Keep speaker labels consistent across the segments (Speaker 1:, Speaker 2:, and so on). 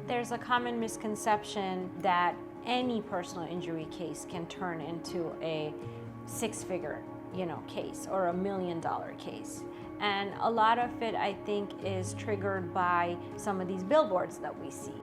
Speaker 1: There's a common misconception that any personal injury case can turn into a six-figure, case or $1 million case. And a lot of it, I think, is triggered by some of these billboards that we see.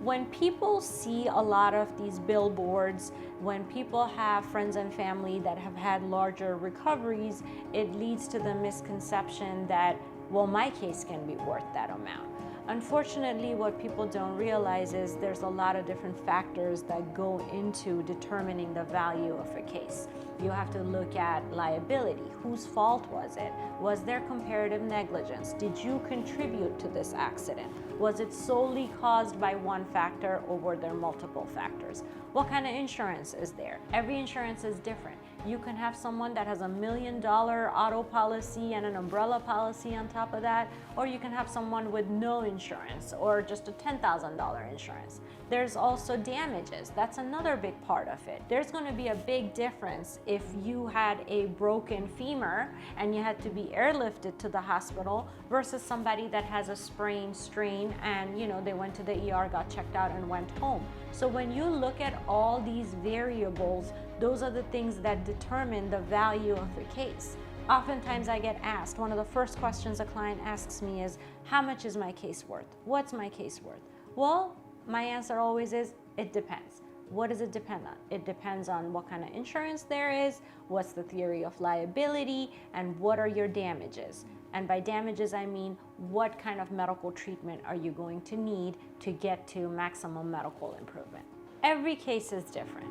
Speaker 1: When people see a lot of these billboards, when people have friends and family that have had larger recoveries, it leads to the misconception that, well, my case can be worth that amount. Unfortunately, what people don't realize is there's a lot of different factors that go into determining the value of a case. You have to look at liability. Whose fault was it? Was there comparative negligence? Did you contribute to this accident? Was it solely caused by one factor, or were there multiple factors? What kind of insurance is there? Every insurance is different. You can have someone that has $1 million auto policy and an umbrella policy on top of that, or you can have someone with no insurance or just a $10,000 insurance. There's also damages. That's another big part of it. There's going to be a big difference if you had a broken femur and you had to be airlifted to the hospital versus somebody that has a sprain, strain, and they went to the ER, got checked out, and went home. So when you look at all these variables, those are the things that determine the value of the case. Oftentimes I get asked, one of the first questions a client asks me is, how much is my case worth? What's my case worth? Well, my answer always is, it depends. What does it depend on? It depends on what kind of insurance there is, what's the theory of liability, and what are your damages. And by damages, I mean, what kind of medical treatment are you going to need to get to maximum medical improvement? Every case is different.